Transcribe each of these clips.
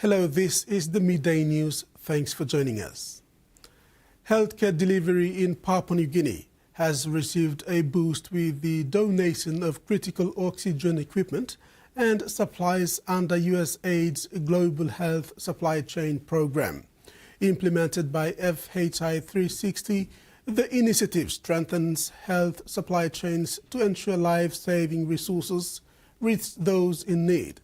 Hello, this is the Midday News. Thanks for joining us. Healthcare delivery in Papua New Guinea has received a boost with the donation of critical oxygen equipment and supplies under USAID's Global Health Supply Chain Program. Implemented by FHI 360, the initiative strengthens health supply chains to ensure life-saving resources reach those in need.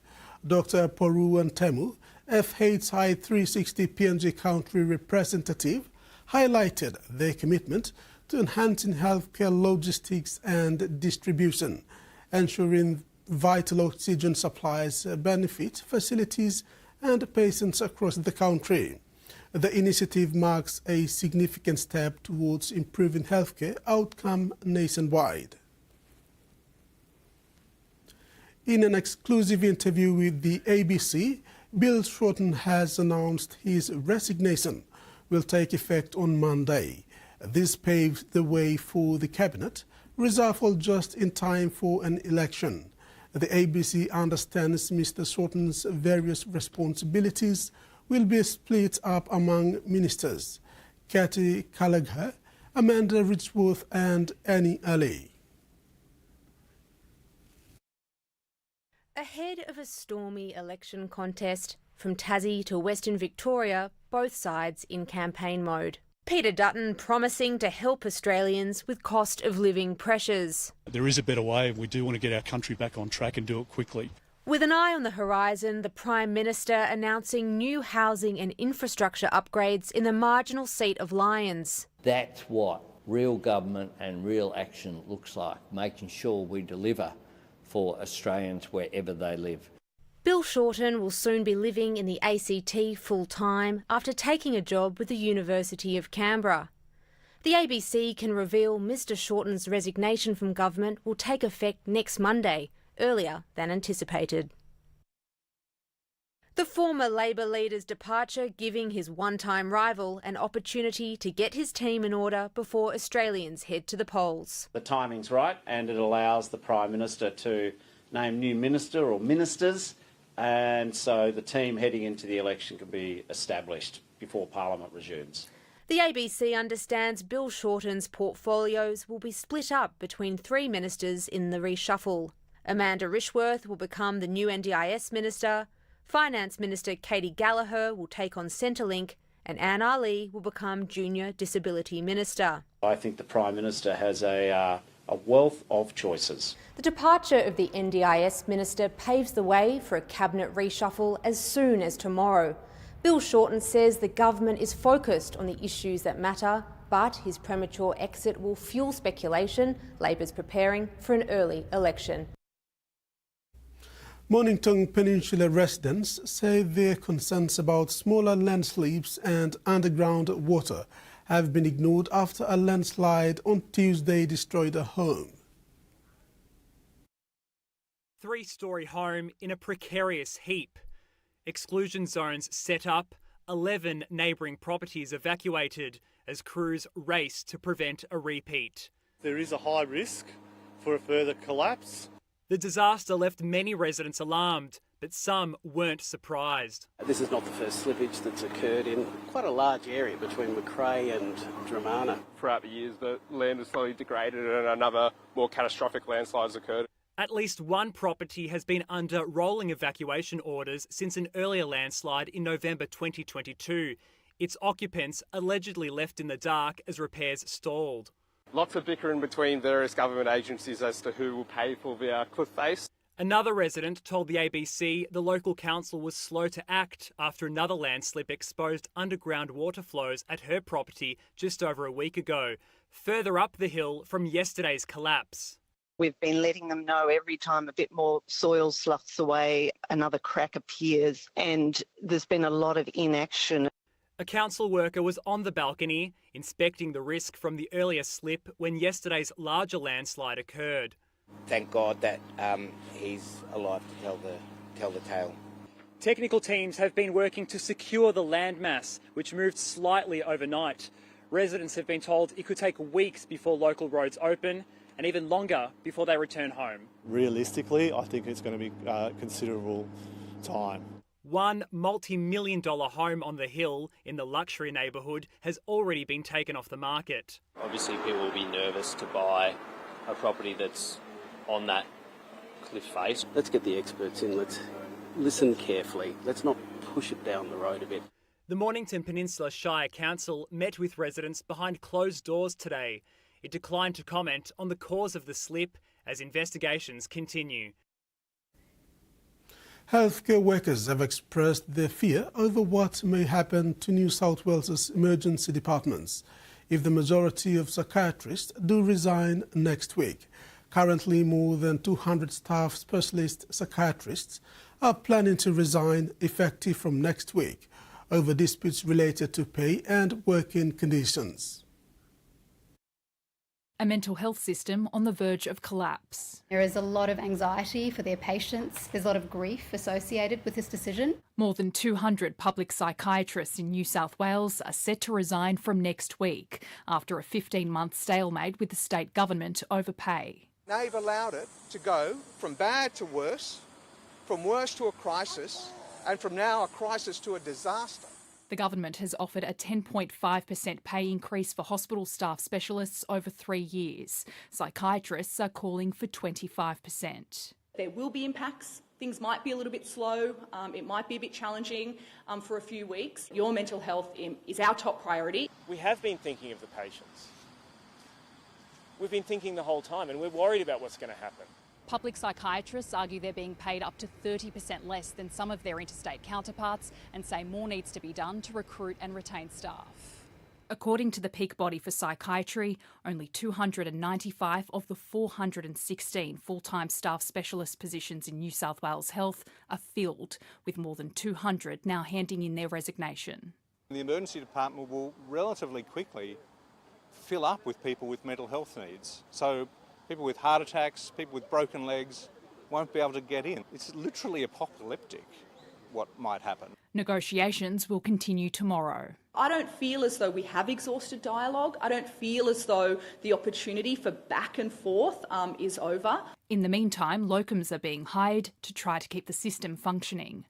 Dr. Poruan Temu, FHI 360 PNG country representative, highlighted their commitment to enhancing healthcare logistics and distribution, ensuring vital oxygen supplies benefit facilities and patients across the country. The initiative marks a significant step towards improving healthcare outcome nationwide. In an exclusive interview with the ABC, Bill Shorten has announced his resignation will take effect on Monday. This paves the way for the cabinet, reshuffled just in time for an election. The ABC understands Mr. Shorten's various responsibilities will be split up among ministers: Katie Gallagher, Amanda Richworth and Annie Ali. Ahead of a stormy election contest, from Tassie to Western Victoria, both sides in campaign mode. Peter Dutton promising to help Australians with cost of living pressures. There is a better way. We do want to get our country back on track and do it quickly. With an eye on the horizon, the Prime Minister announcing new housing and infrastructure upgrades in the marginal seat of Lyons. That's what real government and real action looks like, making sure we deliver for Australians wherever they live. Bill Shorten will soon be living in the ACT full-time after taking a job with the University of Canberra. The ABC can reveal Mr. Shorten's resignation from government will take effect next Monday, earlier than anticipated. The former Labor leader's departure giving his one-time rival an opportunity to get his team in order before Australians head to the polls. The timing's right, and it allows the Prime Minister to name new minister or ministers, and so the team heading into the election can be established before Parliament resumes. The ABC understands Bill Shorten's portfolios will be split up between three ministers in the reshuffle. Amanda Richworth will become the new NDIS Minister, Finance Minister Katie Gallagher will take on Centrelink, and Anne Ali will become Junior Disability Minister. I think the Prime Minister has a wealth of choices. The departure of the NDIS Minister paves the way for a cabinet reshuffle as soon as tomorrow. Bill Shorten says the government is focused on the issues that matter, but his premature exit will fuel speculation Labor's preparing for an early election. Mornington Peninsula residents say their concerns about smaller landslides and underground water have been ignored after a landslide on Tuesday destroyed a home. Three-storey home in a precarious heap. Exclusion zones set up, 11 neighbouring properties evacuated as crews race to prevent a repeat. There is a high risk for a further collapse. The disaster left many residents alarmed, but some weren't surprised. This is not the first slippage that's occurred in quite a large area between Macrae and Dramana. Throughout the years, the land has slowly degraded and another more catastrophic landslide has occurred. At least one property has been under rolling evacuation orders since an earlier landslide in November 2022. Its occupants allegedly left in the dark as repairs stalled. Lots of bickering between various government agencies as to who will pay for the cliff face. Another resident told the ABC the local council was slow to act after another landslip exposed underground water flows at her property just over a week ago, further up the hill from yesterday's collapse. We've been letting them know every time a bit more soil sloughs away, another crack appears, and there's been a lot of inaction. A council worker was on the balcony inspecting the risk from the earlier slip when yesterday's larger landslide occurred. Thank God that he's alive to tell the tale. Technical teams have been working to secure the landmass, which moved slightly overnight. Residents have been told it could take weeks before local roads open and even longer before they return home. Realistically, I think it's going to be considerable time. One multi-million-dollar home on the hill in the luxury neighbourhood has already been taken off the market. Obviously, people will be nervous to buy a property that's on that cliff face. Let's get the experts in. Let's listen carefully. Let's not push it down the road a bit. The Mornington Peninsula Shire Council met with residents behind closed doors today. It declined to comment on the cause of the slip as investigations continue. Healthcare workers have expressed their fear over what may happen to New South Wales's emergency departments if the majority of psychiatrists do resign next week. Currently, more than 200 staff specialist psychiatrists are planning to resign effective from next week over disputes related to pay and working conditions. A mental health system on the verge of collapse. There is a lot of anxiety for their patients. There's a lot of grief associated with this decision. More than 200 public psychiatrists in New South Wales are set to resign from next week after a 15-month stalemate with the state government over pay. They've allowed it to go from bad to worse, from worse to a crisis, and from now a crisis to a disaster. The government has offered a 10.5% pay increase for hospital staff specialists over 3 years. Psychiatrists are calling for 25%. There will be impacts. Things might be a little bit slow. It might be a bit challenging for a few weeks. Your mental health is our top priority. We have been thinking of the patients. We've been thinking the whole time, and we're worried about what's going to happen. Public psychiatrists argue they're being paid up to 30% less than some of their interstate counterparts and say more needs to be done to recruit and retain staff. According to the peak body for psychiatry, only 295 of the 416 full-time staff specialist positions in New South Wales Health are filled, with more than 200 now handing in their resignation. The emergency department will relatively quickly fill up with people with mental health needs. So people with heart attacks, people with broken legs won't be able to get in. It's literally apocalyptic what might happen. Negotiations will continue tomorrow. I don't feel as though we have exhausted dialogue. I don't feel as though the opportunity for back and forth is over. In the meantime, locums are being hired to try to keep the system functioning.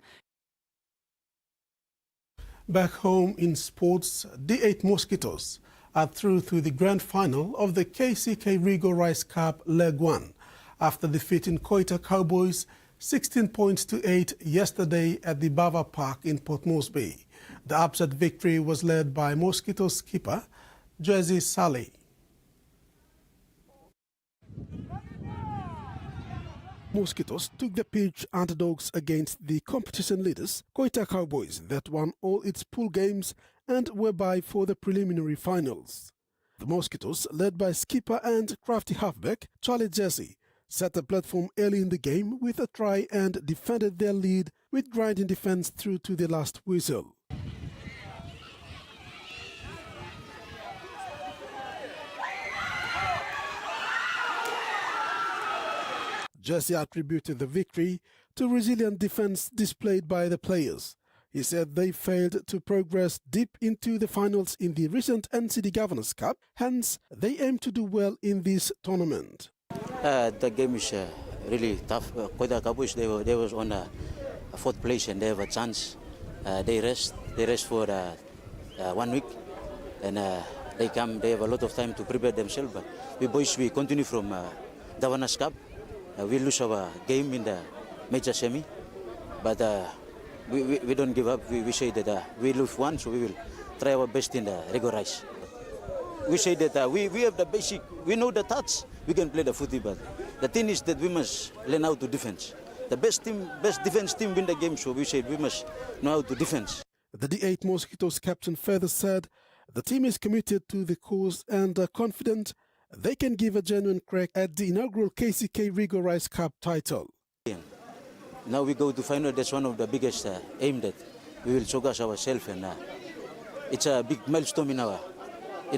Back home in sports, the 8 Mosquitoes are through to the grand final of the KCK Rigo Rice Cup Leg 1 after defeating Koita Cowboys 16 points to 8 yesterday at the Bava Park in Port Moresby. The upset victory was led by Mosquitoes skipper Jesse Sally. Mosquitoes took the pitch underdogs against the competition leaders, Koita Cowboys, that won all its pool games and were by for the preliminary finals. The Mosquitoes, led by skipper and crafty halfback Charlie Jesse, set the platform early in the game with a try and defended their lead with grinding defence through to the last whistle. Jesse attributed the victory to resilient defence displayed by the players. He said they failed to progress deep into the finals in the recent NCD Governors Cup, hence they aim to do well in this tournament. The game is really tough. Koita Cowboys, they was on a 4th place and they have a chance. They rest for 1 week and they have a lot of time to prepare themselves. But we boys, we continue from Governors Cup. We lose our game in the major semi, but we don't give up. We say that we lose one, so we will try our best in the Rigo Rice. We say that we have the basic, we know the touch, we can play the footy, but the thing is that we must learn how to defense. The best defense team win the game, so we say we must know how to defense. The D8 Mosquitoes captain further said the team is committed to the cause and are confident they can give a genuine crack at the inaugural KCK Rigo Rice Cup title. Now we go to final. That's one of the biggest aim that we will showcase ourselves, and it's a big milestone in our.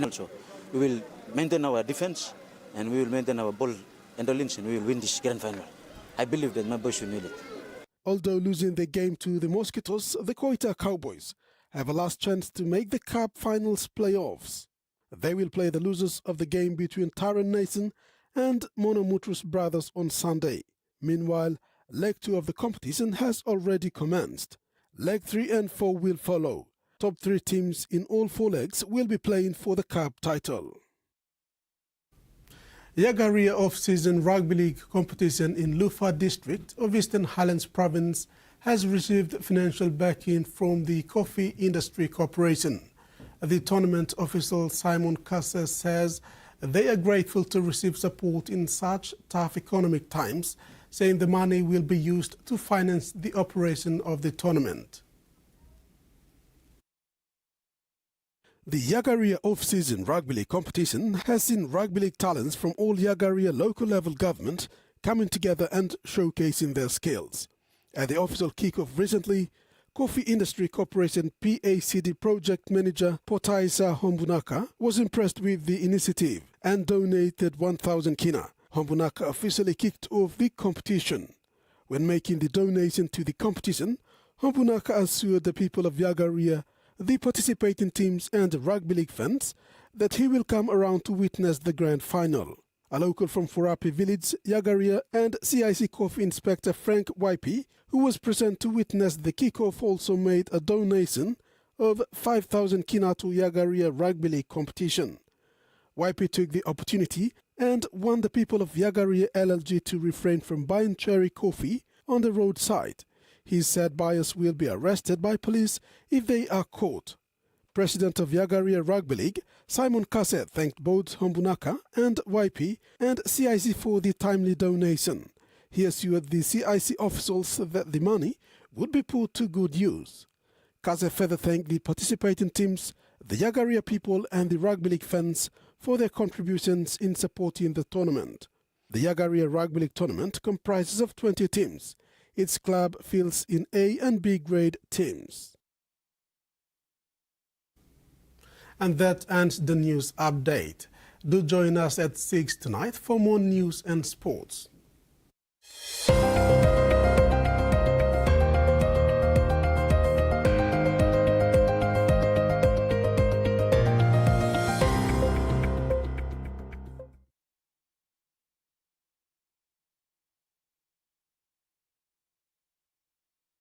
Also, we will maintain our defense, and we will maintain our ball endurance, and we will win this grand final. I believe that my boys will win it. Although losing the game to the Mosquitoes, the Koita Cowboys have a last chance to make the Cup Finals playoffs. They will play the losers of the game between Tyrone Nason and Monomutrus Brothers on Sunday. Meanwhile, Leg 2 of the competition has already commenced. Leg 3 and 4 will follow. Top 3 teams in all 4 legs will be playing for the cup title. Yagaria off-season rugby league competition in Lufa district of Eastern Highlands province has received financial backing from the Coffee Industry Corporation. The tournament official Simon Kase says they are grateful to receive support in such tough economic times, saying the money will be used to finance the operation of the tournament. The Yagaria off-season rugby league competition has seen rugby league talents from all Yagaria local level government coming together and showcasing their skills. At the official kick-off recently, Coffee Industry Corporation PACD project manager Potaisa Hombunaka was impressed with the initiative and donated 1,000 kina. Hombunaka officially kicked off the competition. When making the donation to the competition, Hombunaka assured the people of Yagaria, the participating teams and rugby league fans that he will come around to witness the grand final. A local from Forapi village, Yagaria, and CIC Coffee Inspector Frank Waipi, who was present to witness the kick-off, also made a donation of 5,000 kina to Yagaria rugby league competition. Waipi took the opportunity and warned the people of Yagaria LLG to refrain from buying cherry coffee on the roadside. He said buyers will be arrested by police if they are caught. President of Yagaria Rugby League, Simon Kase, thanked both Hombunaka and Waipi and CIC for the timely donation. He assured the CIC officials that the money would be put to good use. Kase further thanked the participating teams, the Yagaria people and the Rugby League fans for their contributions in supporting the tournament. The Yagaria Rugby League tournament comprises of 20 teams. Its club fields in A and B grade teams. And that ends the news update. Do join us at 6 tonight for more news and sports.